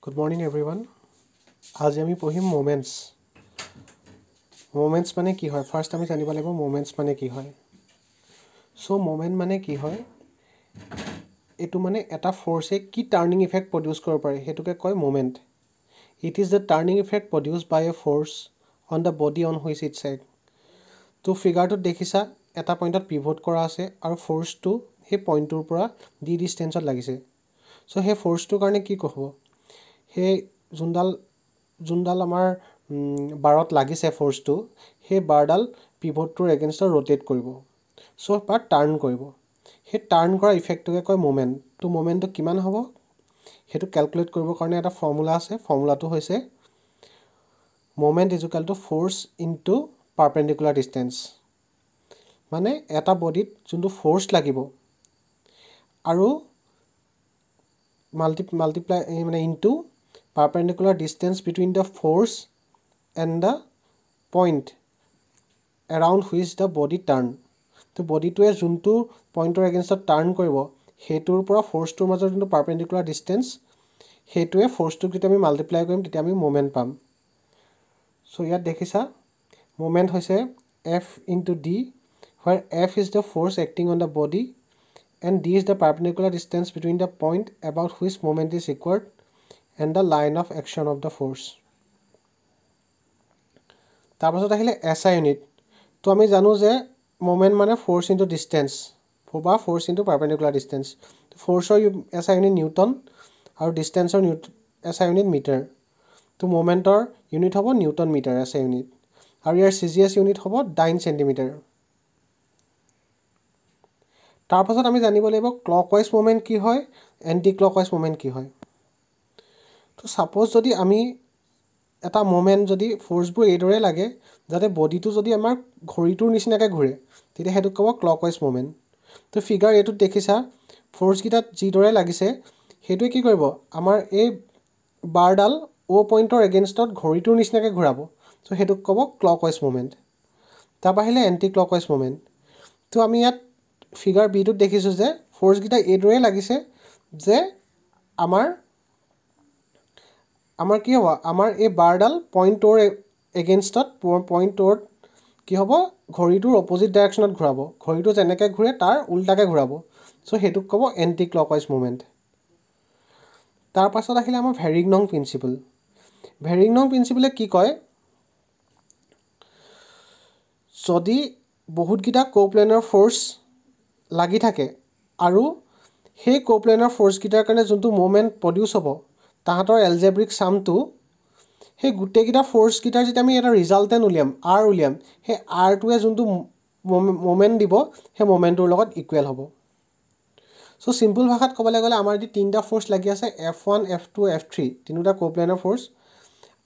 Good morning everyone. आज আমি পঢ়িম মোমেন্টস মানে কি হয় ফার্স্ট আমি জানিব লাগিব মোমেন্টস মানে কি হয় সো মোমেন্ট মানে কি হয় এটো মানে এটা ফোর্সে কি টার্নিং ইফেক্ট প্ৰডিউস কৰিব পাৰে হেতুকে কয় moment it is the turning effect produced by a force on the body on which it set তো ফিগাৰটো দেখিছা এটা পইণ্টত পিভট কৰা আছে আৰু ফোৰ্সটো হে পইণ্টৰ পৰা ডি ডিসটেন্সত লাগিছে সো হে ফোৰ্সটোৰ কাৰণে কি ক'ব হে যোনডাল আমাৰ বাৰত লাগিছে ফোৰ্সটো হে বাৰডাল পিভটটোৰ এগেইনষ্টত ৰোটেট কৰিব সো বা টাৰ্ন কৰিব হে টাৰ্ন কৰা ইফেক্টটোকে কয় মোমেন্ট তো মোমেন্টটো কিমান হ'ব হেতু ক্যালকুলেট কৰিবৰ কাৰণে এটা ফৰ্মুলা আছে ফৰ্মুলাটো হৈছে moment is equal to force into perpendicular distance মানে এটা বডিত যোনটো ফোৰ্স লাগিব আৰু মাল্টিপ্লাই মানে into perpendicular distance between the force and the point around which the body turn to body to যোনটো পইণ্টৰ এগেইনষ্টত টাৰ্ন কৰিব হেতুৰ পৰা ফোৰ্সটোৰ মাজৰ যোনটো perpendicular distance হেতুৱে ফোৰ্সটোক যেতিয়া আমি মাল্টিপ্লাই কৰিম তেতিয়া আমি মোমেন্ট পাম সো ইয়াত দেখিছা মোমেন্ট হৈছে F into D where F is the force acting on the body and D is the perpendicular distance between the point about which moment is required and the line of action of the force. তাৰপাছত আহিলে SI unit তো আমি জানো যে moment মানে force into distance বা force into perpendicular distance ফোৰ্সৰ SI unit Newton আৰু ডিসটেন্সৰ SI unit metre তো মোমেন্টৰ ইউনিট হ'ব নিউটন মিটাৰ SI unit আৰু ইয়াৰ CGS unit হ'ব ডাইন সেন্টিমিটাৰ তাৰপাছত আমি জানিব লাগিব ক্লকৱাইজ মোমেন্ট কি হয় এন্টি ক্লকৱাইজ মোমেন্ট কি হয় তো সাপোজ যদি আমি এটা মোমেন্ট যদি ফোৰ্সবোৰ এইদৰে লাগে যাতে বডিটো যদি আমাৰ ঘড়ীটোৰ নিচিনাকৈ ঘূৰে তেতিয়া হেতু ক'ব ক্লকৱাইজ মোমেন্ট তো ফিগাৰ এটোত দেখিছা ফোৰ্স কিটাত যিদৰে লাগিছে হেতুৱে কি কৰিব আমাৰ এই বাৰডাল ও পইণ্টৰ এগেইনষ্টত ঘড়ীটোৰ নিচিনাকৈ ঘূৰাব তো হেতুক ক'ব ক্লকৱাইজ মোমেন্ট তাৰ বাহিৰে এন্টি ক্লকৱাইজ মোমেন্ট তো আমি ইয়াত ফিগাৰ বিটোত দেখিছো যে ফোৰ্স কিটা এইদৰে লাগিছে যে আমাৰ কি হ'ব আমাৰ এই বাৰডাল পইণ্টৰ এগেইনষ্টত পইণ্টৰ কি হ'ব ঘড়ীটোৰ অপোজিট ডাইৰেকশ্যনত ঘূৰাব ঘড়ীটো যেনেকৈ ঘূৰে তাৰ উল্টাকৈ ঘূৰাব সো হেতুক ক'ব এন্টি ক্লকৱাইজ মোমেন্ট তাৰ পাছত আহিলে আমাৰ ভেৰিংনং প্ৰিন্সিপল ভেৰিংনং প্ৰিন্সিপলে কি কয় যদি বহুতকিটা কোপ্লেনাৰ ফোৰ্স লাগি থাকে আৰু সেই কোপ্লেনাৰ ফোৰ্স কিটাৰ কাৰণে যোনটো মোমেন্ট প্ৰডিউস হ'ব তাহাতৰ এলজেব্ৰিক সামটো হে গুটেকিটা ফোৰ্স কিটাৰ যেতিয়া আমি এটা ৰিজাল্টেন্ট উলিয়াম R উলিয়াম হে R টোৱে যোনটো মোমেন্ট দিব হে মোমেন্টৰ লগত ইকুৱেল হ'ব সো সিম্পল ভাষাত ক'বলৈ গ'লে আমাৰ দি তিনটা ফোৰ্স লাগি আছে F1 F2 F3 তিনিটা কোপ্লেনাৰ ফোৰ্স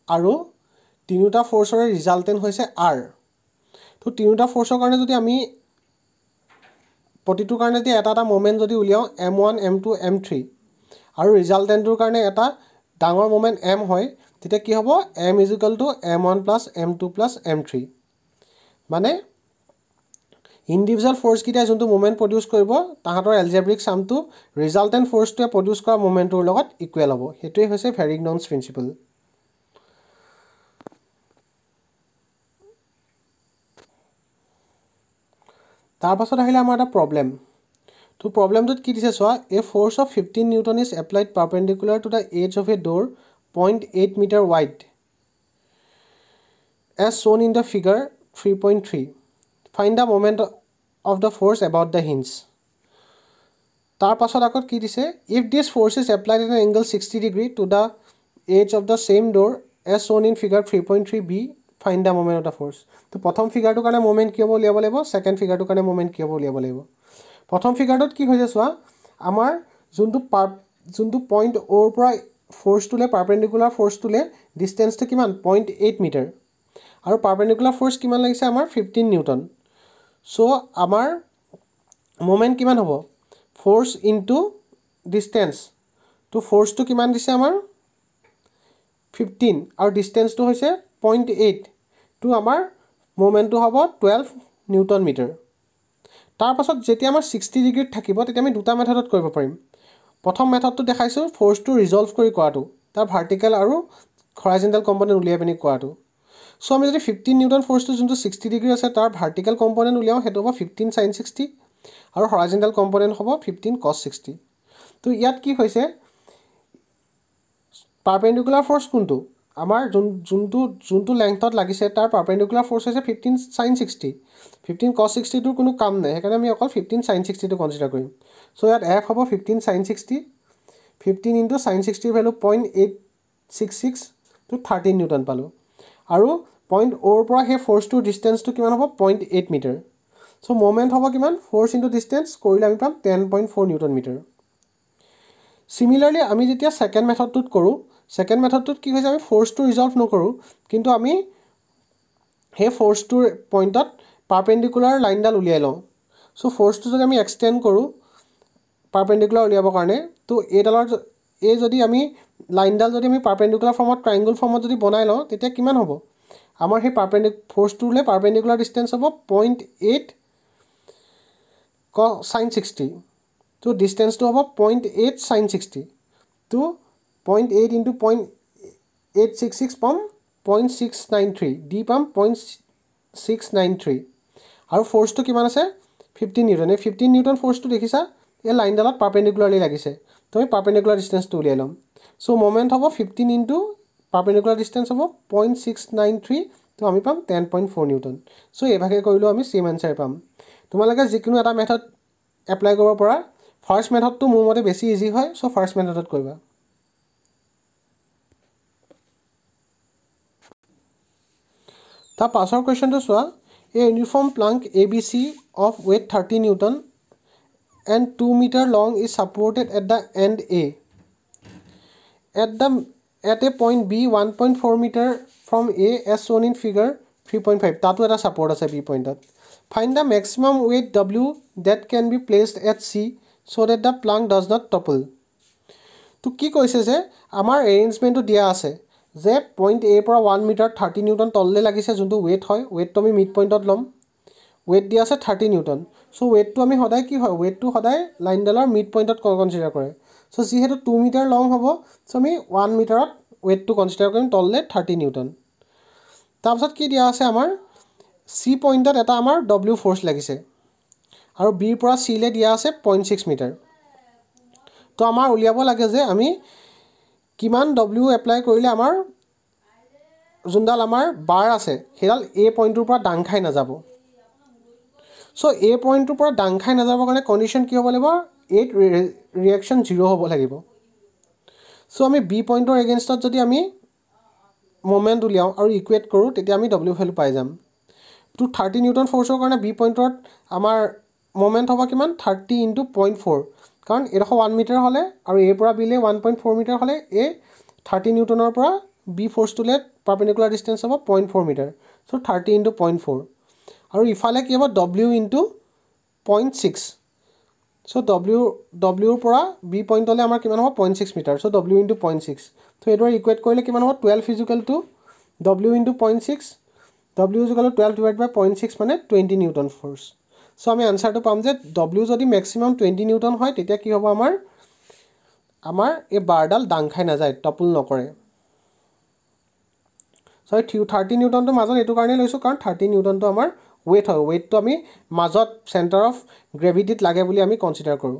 আৰু তিনিটা ফোৰ্সৰ ৰিজাল্টেন্ট হৈছে R তো তিনিটা ফোৰ্সৰ কাৰণে যদি আমি প্ৰতিটো কাৰণে দি এটা মোমেন্ট যদি উলিয়াও M1 M2 M3 আৰু ৰিজাল্টেন্টৰ কাৰণে এটা ডাঙৰ মোমেন্ট M হয় তেতিয়া কি হ'ব M = M1 + M2 + M3 মানে ইন্ডিভিজুয়াল ফোর্স কিটা যোনটো মোমেন্ট প্ৰডিউস কৰিব তাহাতৰ এলজেব্ৰিক সামটো ৰিজাল্টেন্ট ফোৰ্সটোৱে প্ৰডিউস কৰা মোমেন্টৰ লগত ইকুৱেল হ'ব হেতুৱে হৈছে ভেৰিংনংছ প্ৰিন্সিপল তাৰ পাছত আহিলে আমাৰ এটা প্ৰবলেম তো প্ৰবলেমটোত কি দিছে চোৱা a force of 15 Newton is applied perpendicular to the edge of a door 0.8 meter wide as shown in the figure 3.3 find the moment of the force about the hinge তাৰ পাছত আকৌ কি দিছে if this force is applied at an angle 60 degree to the edge of the same door as shown in figure 3.3b find the moment of the force তো প্ৰথম ফিগাৰটোৰ কাৰণে moment কি হ'ব উলিয়াব লাগিব সেকেন্ড ফিগাৰটোৰ কাৰণে মোমেন্ট কি হ'ব উলিয়াব লাগিব প্ৰথম ফিগাৰটোত কি হৈছে চোৱা আমাৰ যোনটো পইণ্ট ওৰ পৰা ফোৰ্সটোলে পাৰপেন্ডিকুলাৰ ফোৰ্সটোলে ডিসটেন্সটো কিমান 0.8 মিটাৰ আৰু পাৰপেন্ডিকুলাৰ ফোৰ্স কিমান লাগিছে আমাৰ 15 নিউটন সো আমাৰ মোমেন্ট কিমান হ'ব ফোৰ্স ইনটু ডিসটেন্স তো ফোৰ্সটো কিমান দিছে আমাৰ 15 আৰু ডিসটেন্সটো হৈছে 0.8 তো আমাৰ মোমেন্টটো হ'ব 12 নিউটন মিটাৰ তাৰ পাছত যেতিয়া আমাৰ 60 ডিগ্ৰীত থাকিব তেতিয়া আমি দুটা মেথডত কৰিব পাৰিম প্ৰথম মেথডটো দেখাইছো ফোৰ্সটো ৰিজলভ কৰি কৰাটো তাৰ ভাৰ্টিকেল আৰু হৰাইজেণ্টেল কম্পনেণ্ট উলিয়াই পিনি কোৱাটো সো আমি যদি 15 নিউটন ফোৰ্সটো যোনটো 60 ডিগ্ৰী আছে তাৰ ভাৰ্টিকেল কম্পনেণ্ট উলিয়াও হেতু হ'ব 15 sin 60 আৰু হৰাইজেণ্টেল কম্পনেণ্ট হ'ব 15 cos 60 তো ইয়াত কি হৈছে পাৰপেন্ডিকুলাৰ ফোৰ্স কোনটো আমাৰ যোনটো লেংথত লাগিছে তাৰ পাৰপেন্ডিকুলাৰ ফোৰ্স হৈছে 15 sin 60 15 cos 60 টোৰ কোনো কাম নাই হেকাৰণে আমি অকল 15 sin 60 টো কনসিডাৰ কৰিম সো ইয়াত f হ'ব 15 sin 60 15 into sin 60 value 0.866 to 13 Newton পালো আৰু পইণ্ট ওৰ পৰা হে ফোৰ্সটোৰ ডিসটেন্সটো কিমান হ'ব 0.8 মিটাৰ সো মোমেন্ট হ'ব কিমান ফোৰ্স ইনটু ডিসটেন্স কৰিলে আমি পাম 10.4 নিউটন মিটাৰ সিমিলাৰলি আমি যেতিয়া সেকেন্ড মেথডটোত কৰো সেকেন্ড মেথডটোত কি হৈছে আমি ফোৰ্সটো ৰিজলভ নকৰো কিন্তু আমি হে ফোৰ্সটোৰ পইণ্টত পাৰপেন্ডিকুলাৰ লাইনডাল উলিয়াই লওঁ সো ফোৰ্সটো যদি আমি এক্সটেন্ড কৰো পাৰপেন্ডিকুলাৰ উলিয়াবৰ কাৰণে তো এডালৰ এই যদি আমি লাইনডাল যদি আমি পাৰপেন্ডিকুলাৰ ফৰ্মত ট্ৰায়াঙ্গল ফৰ্মত যদি বনাই লওঁ তেতিয়া কিমান হ'ব আমাৰ হে ফোৰ্সটোলে পাৰপেন্ডিকুলাৰ ডিসটেন্স হ'ব 0.8 sin 60 তো ডিসটেন্সটো হ'ব 0.8 sin 60 তো 0.8 into 0.866 পাম 0.693 ডি পাম 0.693 আৰু ফোৰ্সটো কিমান আছে 15 নিউটন এই 15 নিউটন ফোৰ্সটো দেখিছা এই লাইনডালত পাৰপেন্ডিকুলাৰলি লাগিছে তো আমি পাৰপেন্ডিকুলাৰ ডিসটেন্সটো উলিয়াই লম সো মোমেন্ট হ'ব 15 into পাৰপেন্ডিকুলাৰ ডিসটেন্স হ'ব 0.693 তো আমি পাম 10.4 নিউটন সো এভাগে কৰিলো আমি সেম আনসাৰ পাম তোমালোকে যিকোনো এটা মেথড এপ্লাই কৰিব পৰা ফাৰ্স্ট মেথডটো মোৰ মতে বেছি ইজি হয় সো ফাৰ্স্ট মেথডত কৰিবা তা পাছৰ কোৱেশ্চনটো চোৱা A uniform plank ABC of weight 30 Newton and 2 meter long is supported at the end A. At a point B 1.4 meter from A as shown in figure 3.5. Tatu eta support ase B point at. Find the maximum weight W that can be placed at C so that the plank does not topple. To ki koise je amar arrangement to dia ase. যে point এ পৰা 1 metre 30 Newton তললে লাগিছে যোনটো wait হয় ওয়েটটো আমি mid পইণ্টত লম wait দিয়া আছে 30 নিউটন সো ওয়েটটো আমি সদায় কি হয় ওয়েটটো সদায় লাইনডালৰ মিড পইণ্টত কনসিডাৰ কৰে সো যেহেতু 2 মিটাৰ লং হ'ব সো আমি 1 মিটাৰত ওয়েটটো কনসিডাৰ কৰিম তললে 30 নিউটন তাৰপিছত কি দিয়া আছে আমাৰ সি পইণ্টত এটা আমাৰ ডব্লিউ ফোৰ্স লাগিছে আৰু বি পৰা সি লে দিয়া আছে 0.6 মিটাৰ তো আমাৰ উলিয়াব লাগে যে আমি কিমান ডব্লিউ এপ্লাই কৰিলে আমাৰ যোনডাল আমাৰ বাৰ আছে হেডাল এ পইণ্টৰ পৰা ডাং খাই না যাব সো এ পইণ্টৰ পৰা ডাং খাই না যাবৰ কাৰণে কন্ডিশন কি হ'ব লাগিব এট ৰিঅ্যাকশন 0 হ'ব লাগিব সো আমি বি পইণ্টৰ এগেইনষ্টত যদি আমি মোমেন্ট উলিয়াও আৰু ইকুৱেট কৰো তেতিয়া আমি ডব্লিউ ভ্যালু পাই যাম তো 30 নিউটন ফোৰ্সৰ কাৰণে বি পইণ্টত আমাৰ মোমেন্ট হ'ব কিমান 30 into 0.4 কাৰণ এডখ 1 মিটাৰ হলে আৰু এ পৰা বি লে 1.4 মিটাৰ হলে এ 30 নিউটনৰ পৰা বি ফোৰ্সটোলে পাৰপেন্ডিকুলাৰ ডিসটেন্স হ'ব 0.4 মিটাৰ সো 30 into 0.4 আৰু ইফালে কি হ'ব w into 0.6 সো w ৰ পৰা বি পইণ্টলে আমাৰ কিমান হ'ব 0.6 মিটাৰ সো w into 0.6 তো এডৰ ইকুৱেট কৰিলে কিমান হ'ব 12 equal to w into 0.6 w is equal to 12 divided by 0.6 মানে 20 নিউটন ফোৰ্স সো আমি আনসাৰটো পাম যে w যদি ম্যাক্সিমাম 20 নিউটন হয় তেতিয়া কি হ'ব আমাৰ এই বাৰডাল ডাং খাই না যায় টপল নকৰে সো 30 নিউটনটো মাজত এটো কাৰণে লৈছো কাৰণ 30 নিউটনটো আমাৰ ওয়েট হয় ওয়েটটো আমি মাজত সেন্টাৰ অফ গ্ৰেভিটিত লাগে বুলি আমি কনসিডাৰ কৰো